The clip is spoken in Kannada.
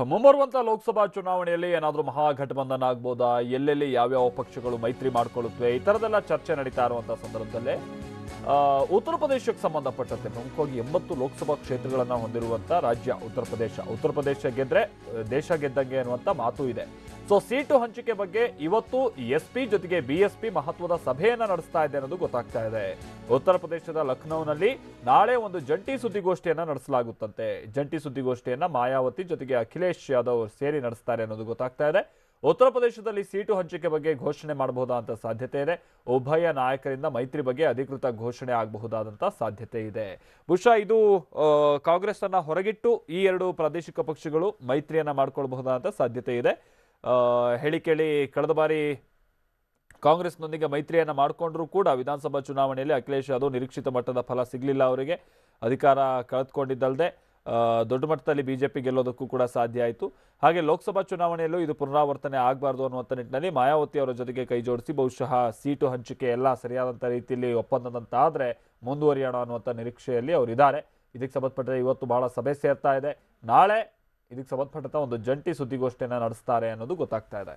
ಮುಂಬರುವಂತ ಲೋಕಸಭಾ ಚುನಾವಣೆಯಲ್ಲಿ ಏನಾದರೂ ಮಹಾಗಠಬಂಧನ ಆಗ್ಬೋದಾ, ಎಲ್ಲೆಲ್ಲಿ ಯಾವ್ಯಾವ ಪಕ್ಷಗಳು ಮೈತ್ರಿ ಮಾಡ್ಕೊಳ್ಳುತ್ತವೆ, ಈ ಥರದೆಲ್ಲ ಚರ್ಚೆ ನಡೀತಾ ಇರುವಂಥ ಸಂದರ್ಭದಲ್ಲೇ ಉತ್ತರ ಪ್ರದೇಶಕ್ಕೆ ಸಂಬಂಧಪಟ್ಟಂತೆ ಪ್ರಮುಖವಾಗಿ 80 ಲೋಕಸಭಾ ಕ್ಷೇತ್ರಗಳನ್ನು ಹೊಂದಿರುವಂಥ ರಾಜ್ಯ ಉತ್ತರ ಪ್ರದೇಶ ಗೆದ್ರೆ ದೇಶ ಗೆದ್ದಂಗೆ ಅನ್ನುವಂಥ ಮಾತು ಇದೆ. ಸೊ ಸೀಟು ಹಂಚಿಕೆ ಬಗ್ಗೆ ಇವತ್ತು ಎಸ್ಪಿ ಜೊತೆಗೆ ಬಿಎಸ್ಪಿ ಮಹತ್ವದ ಸಭೆಯನ್ನ ನಡೆಸ್ತಾ ಇದೆ ಅನ್ನೋದು ಗೊತ್ತಾಗ್ತಾ ಇದೆ. ಉತ್ತರ ಪ್ರದೇಶದ ಲಖನೌನಲ್ಲಿ ನಾಳೆ ಒಂದು ಜಂಟಿ ಸುದ್ದಿಗೋಷ್ಠಿಯನ್ನ ನಡೆಸಲಾಗುತ್ತಂತೆ. ಜಂಟಿ ಸುದ್ದಿಗೋಷ್ಠಿಯನ್ನ ಮಾಯಾವತಿ ಜೊತೆಗೆ ಅಖಿಲೇಶ್ ಯಾದವ್ ಸೇರಿ ನಡೆಸ್ತಾರೆ ಅನ್ನೋದು ಗೊತ್ತಾಗ್ತಾ ಇದೆ. ಉತ್ತರ ಪ್ರದೇಶದಲ್ಲಿ ಸೀಟು ಹಂಚಿಕೆ ಬಗ್ಗೆ ಘೋಷಣೆ ಮಾಡಬಹುದಾದಂಥ ಸಾಧ್ಯತೆ ಇದೆ. ಉಭಯ ನಾಯಕರಿಂದ ಮೈತ್ರಿ ಬಗ್ಗೆ ಅಧಿಕೃತ ಘೋಷಣೆ ಆಗಬಹುದಾದಂಥ ಸಾಧ್ಯತೆ ಇದೆ. ಬಹುಶಃ ಇದು ಕಾಂಗ್ರೆಸ್ ಅನ್ನ ಹೊರಗಿಟ್ಟು ಈ ಎರಡು ಪ್ರಾದೇಶಿಕ ಪಕ್ಷಗಳು ಮೈತ್ರಿಯನ್ನ ಮಾಡ್ಕೊಳ್ಬಹುದಾದಂಥ ಸಾಧ್ಯತೆ ಇದೆ. ಹೇಳಿ ಕೇಳಿ ಕಳೆದ ಬಾರಿ ಕಾಂಗ್ರೆಸ್ನೊಂದಿಗೆ ಮೈತ್ರಿಯನ್ನ ಮಾಡಿಕೊಂಡ್ರೂ ಕೂಡ ವಿಧಾನಸಭಾ ಚುನಾವಣೆಯಲ್ಲಿ ಅಖಿಲೇಶ್ ಯಾದವ್ ನಿರೀಕ್ಷಿತ ಮಟ್ಟದ ಫಲ ಸಿಗಲಿಲ್ಲ. ಅವರಿಗೆ ಅಧಿಕಾರ ಕಳೆದುಕೊಂಡಿದ್ದಲ್ಲದೆ ದೊಡ್ಡ ಮಟ್ಟದಲ್ಲಿ ಬಿಜೆಪಿ ಗೆಲ್ಲೋದಕ್ಕೂ ಕೂಡ ಸಾಧ್ಯ ಆಯಿತು. ಹಾಗೆ ಲೋಕಸಭಾ ಚುನಾವಣೆಯಲ್ಲೂ ಇದು ಪುನರಾವರ್ತನೆ ಆಗಬಾರ್ದು ಅನ್ನುವಂಥ ನಿಟ್ಟಿನಲ್ಲಿ ಮಾಯಾವತಿ ಅವರ ಜೊತೆಗೆ ಕೈ ಜೋಡಿಸಿ ಬಹುಶಃ ಸೀಟು ಹಂಚಿಕೆ ಎಲ್ಲ ಸರಿಯಾದಂಥ ರೀತಿಯಲ್ಲಿ ಒಪ್ಪಂದದಂತಾದರೆ ಮುಂದುವರಿಯೋಣ ಅನ್ನುವಂಥ ನಿರೀಕ್ಷೆಯಲ್ಲಿ ಅವರಿದ್ದಾರೆ. ಇದಕ್ಕೆ ಸಂಬಂಧಪಟ್ಟರೆ ಇವತ್ತು ಬಹಳ ಸಭೆ ಸೇರ್ತಾ ಇದೆ. ನಾಳೆ ಇದಕ್ಕೆ ಸಂಬಂಧಪಟ್ಟಂಥ ಒಂದು ಜಂಟಿ ಸುದ್ದಿಗೋಷ್ಠಿಯನ್ನು ನಡೆಸ್ತಾರೆ ಅನ್ನೋದು ಗೊತ್ತಾಗ್ತಾ ಇದೆ.